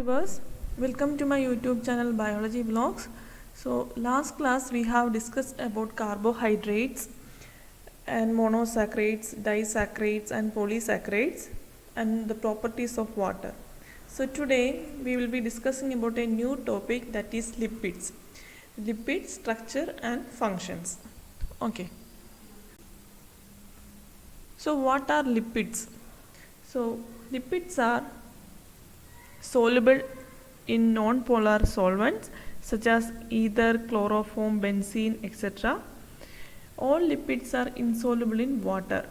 viewers, welcome to my YouTube channel Biology Vlogs. So last class we have discussed about carbohydrates and monosaccharides, disaccharides and polysaccharides and the properties of water. So today we will be discussing about a new topic, that is lipids. Lipid structure and functions. Okay. So what are lipids? So lipids are soluble in non-polar solvents such as ether, chloroform, benzene, etc. All lipids are insoluble in water.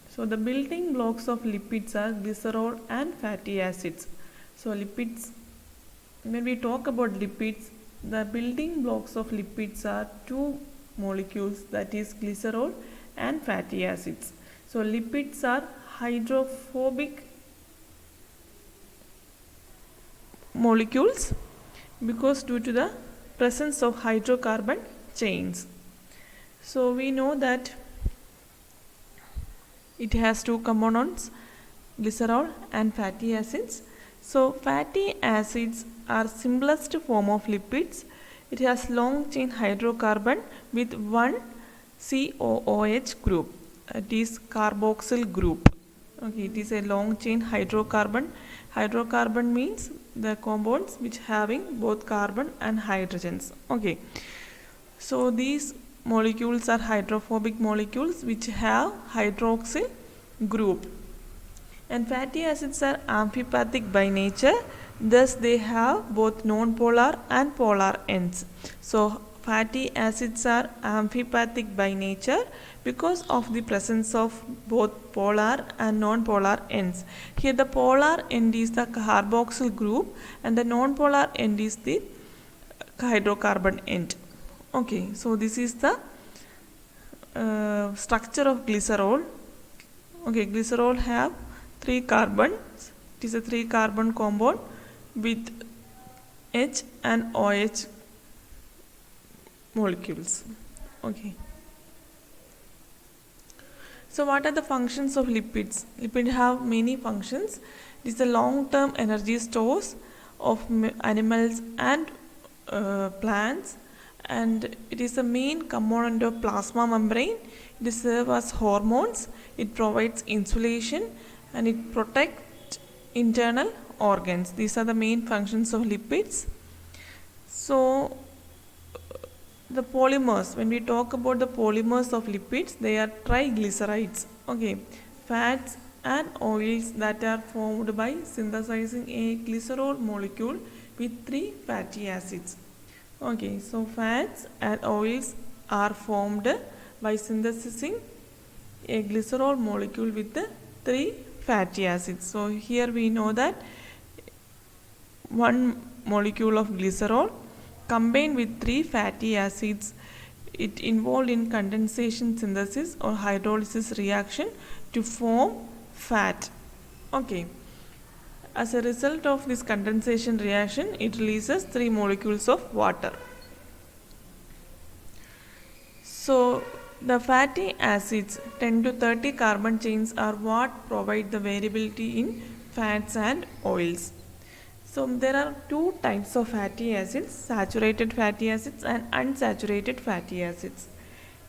So the building blocks of lipids are glycerol and fatty acids. So lipids, when we talk about lipids, the building blocks of lipids are two molecules, that is glycerol and fatty acids. So lipids are hydrophobic molecules because due to the presence of hydrocarbon chains. So we know that it has two components, glycerol and fatty acids. So fatty acids are simplest form of lipids. It has long chain hydrocarbon with one COOH group. It is carboxyl group. Okay, it is a long chain hydrocarbon. Hydrocarbon means the compounds which having both carbon and hydrogens. Okay, so these molecules are hydrophobic molecules which have hydroxyl group. And fatty acids are amphipathic by nature, thus they have both non-polar and polar ends. So fatty acids are amphipathic by nature because of the presence of both polar and non-polar ends. Here the polar end is the carboxyl group and the non-polar end is the hydrocarbon end. Okay, so this is the structure of glycerol. Okay, glycerol have 3 carbons. It is a 3 carbon compound with H and OH molecules. Okay. So what are the functions of lipids? Lipids have many functions. It is the long-term energy stores of animals and plants, and it is the main component of plasma membrane. It serves as hormones. It provides insulation and it protects internal organs. These are the main functions of lipids. So the polymers, when we talk about the polymers of lipids, they are triglycerides. Okay, fats and oils that are formed by synthesizing a glycerol molecule with 3 fatty acids. Okay, so fats and oils are formed by synthesizing a glycerol molecule with the 3 fatty acids. So here we know that one molecule of glycerol combined with 3 fatty acids, it involved in condensation synthesis or hydrolysis reaction to form fat. Okay, as a result of this condensation reaction, it releases 3 molecules of water. So the fatty acids, 10 to 30 carbon chains, are what provide the variability in fats and oils. So there are 2 types of fatty acids, saturated fatty acids and unsaturated fatty acids.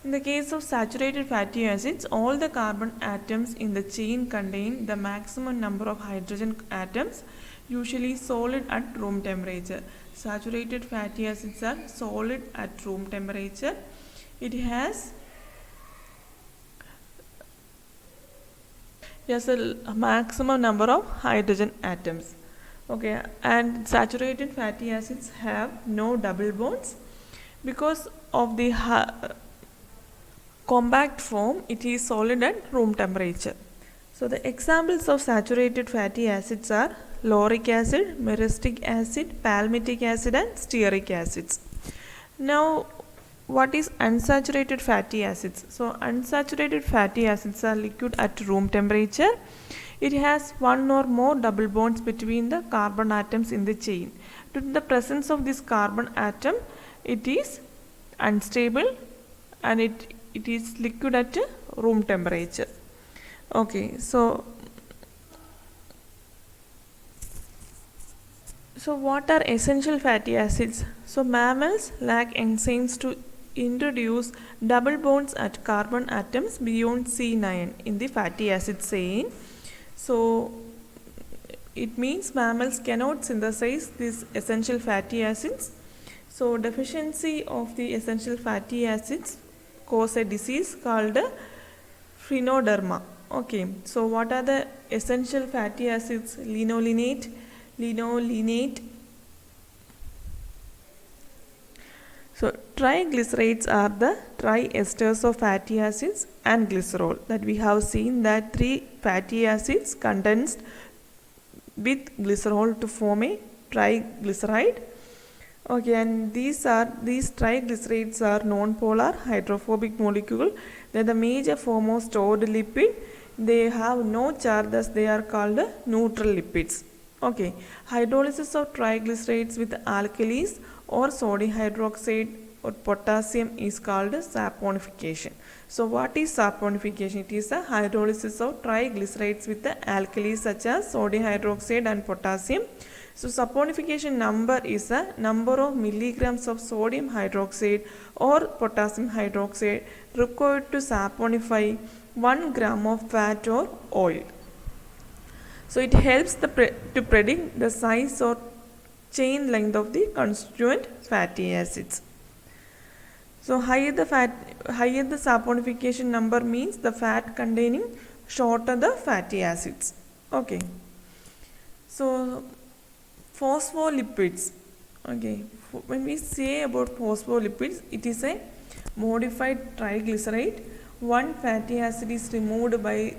In the case of saturated fatty acids, all the carbon atoms in the chain contain the maximum number of hydrogen atoms, usually solid at room temperature. Saturated fatty acids are solid at room temperature. It has a maximum number of hydrogen atoms. Okay, and saturated fatty acids have no double bonds because of the compact form. It is solid at room temperature. So the examples of saturated fatty acids are lauric acid, myristic acid, palmitic acid and stearic acids. Now what is unsaturated fatty acids? So unsaturated fatty acids are liquid at room temperature. It has one or more double bonds between the carbon atoms in the chain. Due to the presence of this carbon atom, it is unstable and it is liquid at room temperature. Okay, so So what are essential fatty acids? So mammals lack enzymes to introduce double bonds at carbon atoms beyond C9 in the fatty acid chain. So it means mammals cannot synthesize these essential fatty acids. So deficiency of the essential fatty acids cause a disease called phrenoderma. Okay, so what are the essential fatty acids? Linolenate. So triglycerides are the triesters of fatty acids and glycerol, that we have seen that 3 fatty acids condensed with glycerol to form a triglyceride. Okay, and these triglycerides are non-polar hydrophobic molecule. They are the major form of stored lipid. They have no charge, thus they are called neutral lipids. Okay, hydrolysis of triglycerides with alkalis or sodium hydroxide or potassium is called saponification. So what is saponification? It is a hydrolysis of triglycerides with the alkalis such as sodium hydroxide and potassium. So saponification number is a number of milligrams of sodium hydroxide or potassium hydroxide required to saponify 1 gram of fat or oil. So it helps to predict the size or chain length of the constituent fatty acids. So higher the saponification number means the fat containing shorter the fatty acids. Okay. So phospholipids. Okay. When we say about phospholipids, it is a modified triglyceride. One fatty acid is removed by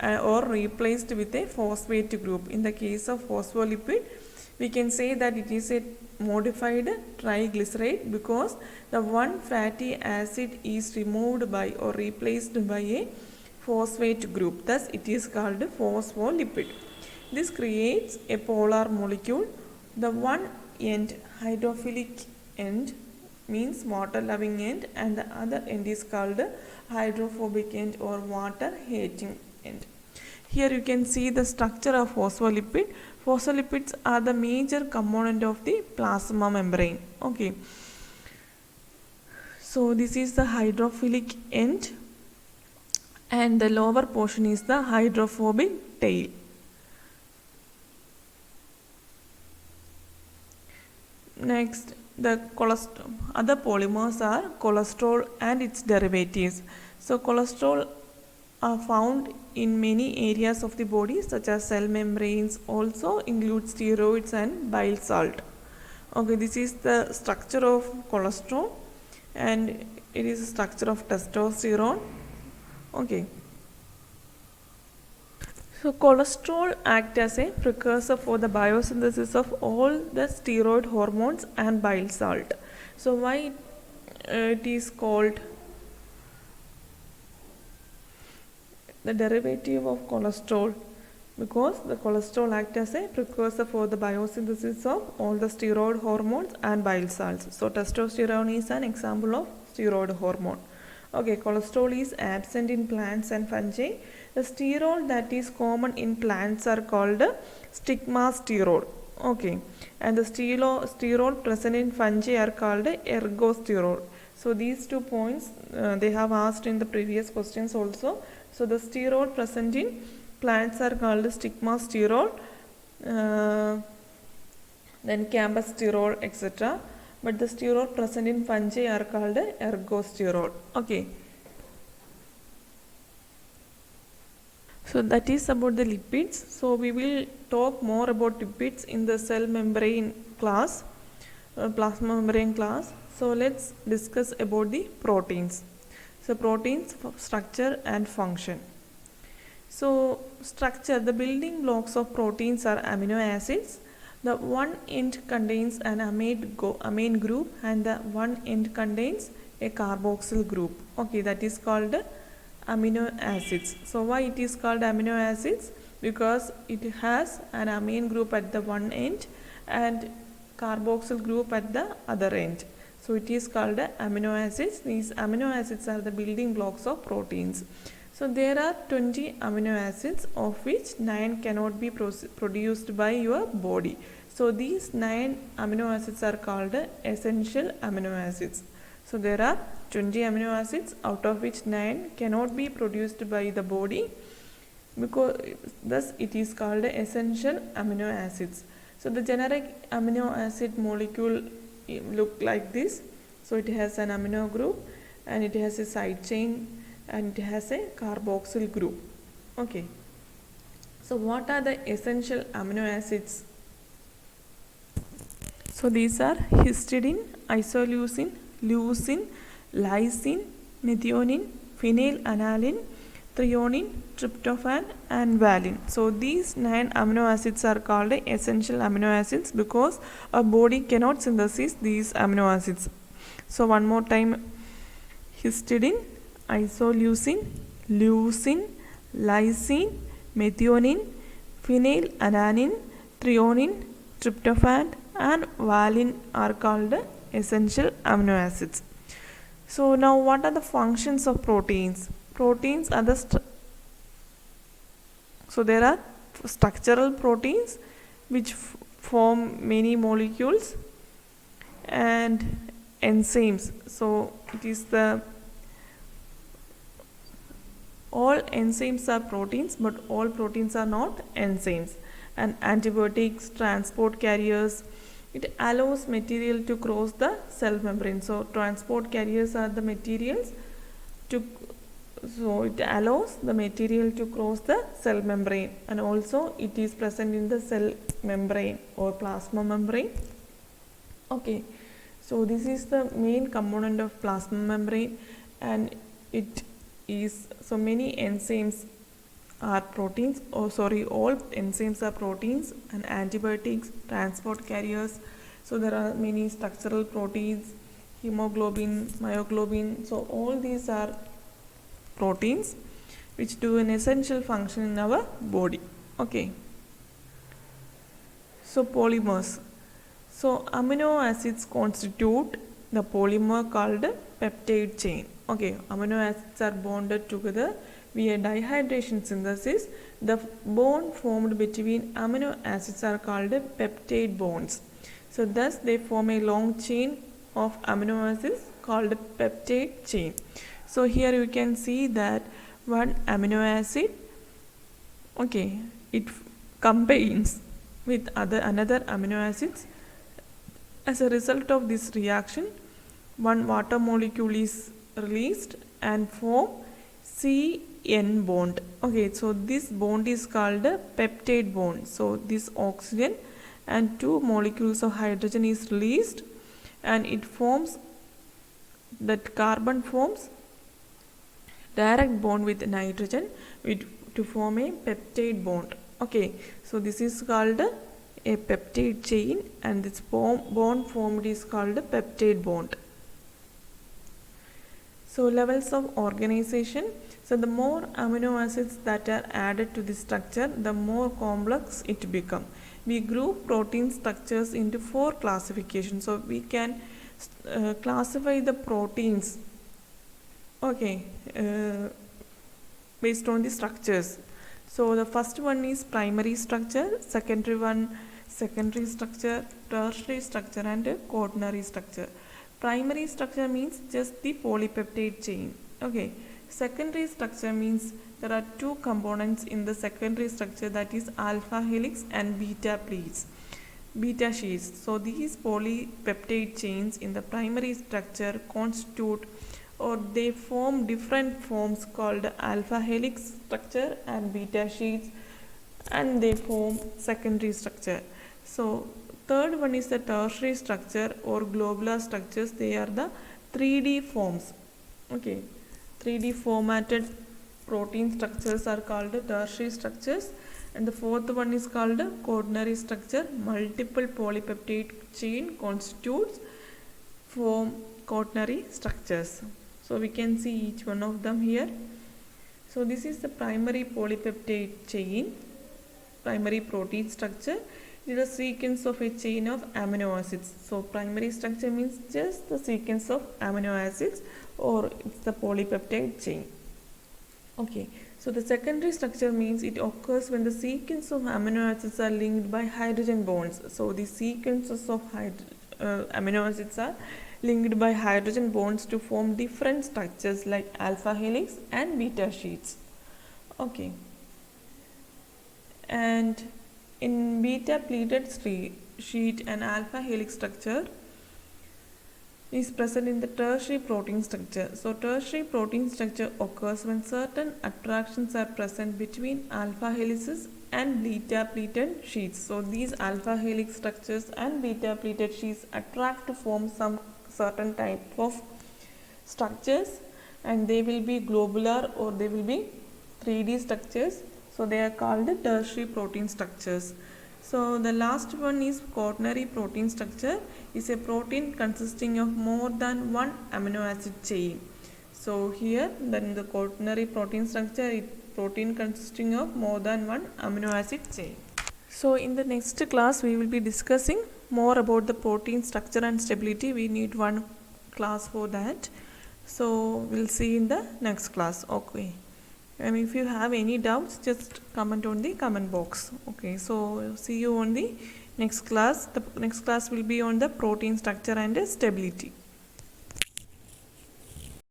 or replaced with a phosphate group. In the case of phospholipid, we can say that it is a modified triglyceride because the one fatty acid is removed by or replaced by a phosphate group. Thus, it is called phospholipid. This creates a polar molecule. The one end, hydrophilic end, means water-loving end, and the other end is called hydrophobic end or water-hating end. Here you can see the structure of phospholipid. Phospholipids are the major component of the plasma membrane. Okay. So this is the hydrophilic end and the lower portion is the hydrophobic tail. Next, the other polymers are cholesterol and its derivatives. So cholesterol are found in many areas of the body such as cell membranes, also include steroids and bile salt. Okay, this is the structure of cholesterol and it is a structure of testosterone. Okay. So cholesterol acts as a precursor for the biosynthesis of all the steroid hormones and bile salt. So why it is called the derivative of cholesterol? Because the cholesterol acts as a precursor for the biosynthesis of all the steroid hormones and bile salts. So testosterone is an example of steroid hormone. Okay, cholesterol is absent in plants and fungi. The sterol that is common in plants are called stigmasterol. Okay, and the sterol present in fungi are called ergosterol. So these 2 points they have asked in the previous questions also. So the sterol present in plants are called stigmasterol, then cambasterol, etc. But the sterol present in fungi are called ergosterol. Okay. So that is about the lipids. So we will talk more about lipids in the cell membrane class, plasma membrane class. So let's discuss about the proteins. So proteins, structure and function. So structure, the building blocks of proteins are amino acids. The one end contains an amine group and the one end contains a carboxyl group. Okay, that is called amino acids. So why it is called amino acids? Because it has an amine group at the one end and carboxyl group at the other end. So it is called amino acids. These amino acids are the building blocks of proteins. So there are 20 amino acids, of which 9 cannot be produced by your body. So these 9 amino acids are called essential amino acids. So there are 20 amino acids, out of which 9 cannot be produced by the body, because thus it is called essential amino acids. So the generic amino acid molecule look like this. So it has an amino group and it has a side chain and it has a carboxyl group. Okay. So what are the essential amino acids? So these are histidine, isoleucine, leucine, lysine, methionine, phenylalanine, threonine, tryptophan and valine. So these 9 amino acids are called essential amino acids because our body cannot synthesize these amino acids. So one more time: histidine, isoleucine, leucine, lysine, methionine, phenylalanine, threonine, tryptophan and valine are called essential amino acids. So now what are the functions of proteins? Proteins are so there are structural proteins which form many molecules, and enzymes. So it is all enzymes are proteins, but all proteins are not enzymes. And antibiotics, transport carriers. It allows material to cross the cell membrane. So transport carriers are the materials so it allows the material to cross the cell membrane, and also it is present in the cell membrane or plasma membrane. Okay, so this is the main component of plasma membrane, and it is, so many enzymes are proteins, all enzymes are proteins, and antibiotics, transport carriers. So there are many structural proteins, hemoglobin, myoglobin. So all these are proteins which do an essential function in our body. Okay. So polymers. So amino acids constitute the polymer called peptide chain. Okay, amino acids are bonded together via dihydration synthesis. The bond formed between amino acids are called peptide bonds. So thus they form a long chain of amino acids called peptide chain. So here you can see that one amino acid, okay, it combines with another amino acids. As a result of this reaction, one water molecule is released and form CN bond. Okay, so this bond is called a peptide bond. So this oxygen and 2 molecules of hydrogen is released, and it forms, that carbon forms direct bond with nitrogen to form a peptide bond. Okay, so this is called a peptide chain, and this bond formed is called a peptide bond. So levels of organization. So the more amino acids that are added to the structure, the more complex it becomes. We group protein structures into 4 classifications. So we can classify the proteins, okay, based on the structures. So the first one is primary structure, secondary one secondary structure, tertiary structure and quaternary structure. Primary structure means just the polypeptide chain. Okay. Secondary structure means there are 2 components in the secondary structure, that is alpha helix and beta sheets. So these polypeptide chains in the primary structure constitute, or they form different forms called alpha helix structure and beta sheets, and they form secondary structure. So third one is the tertiary structure or globular structures. They are the 3D forms. Okay, 3D formatted protein structures are called tertiary structures, and the fourth one is called quaternary structure. Multiple polypeptide chain constitutes form quaternary structures. So we can see each one of them here. So this is the primary polypeptide chain, primary protein structure. It is a sequence of a chain of amino acids. So primary structure means just the sequence of amino acids, or it's the polypeptide chain. Okay, So the secondary structure means it occurs when the sequence of amino acids are linked by hydrogen bonds. So the sequences of amino acids are linked by hydrogen bonds to form different structures like alpha helix and beta sheets. Okay. And in beta pleated sheet, an alpha helix structure is present in the tertiary protein structure. So tertiary protein structure occurs when certain attractions are present between alpha helices and beta pleated sheets. So these alpha helix structures and beta pleated sheets attract to form some certain type of structures, and they will be globular or they will be 3D structures. So they are called the tertiary protein structures. So the last one is quaternary protein structure. Is a protein consisting of more than one amino acid chain. So here then the quaternary protein structure is protein consisting of more than one amino acid chain. So in the next class we will be discussing more about the protein structure and stability. We need one class for that. So we'll see in the next class. Okay. And if you have any doubts, just comment on the comment box. Okay, so see you on the next class. The next class will be on the protein structure and stability.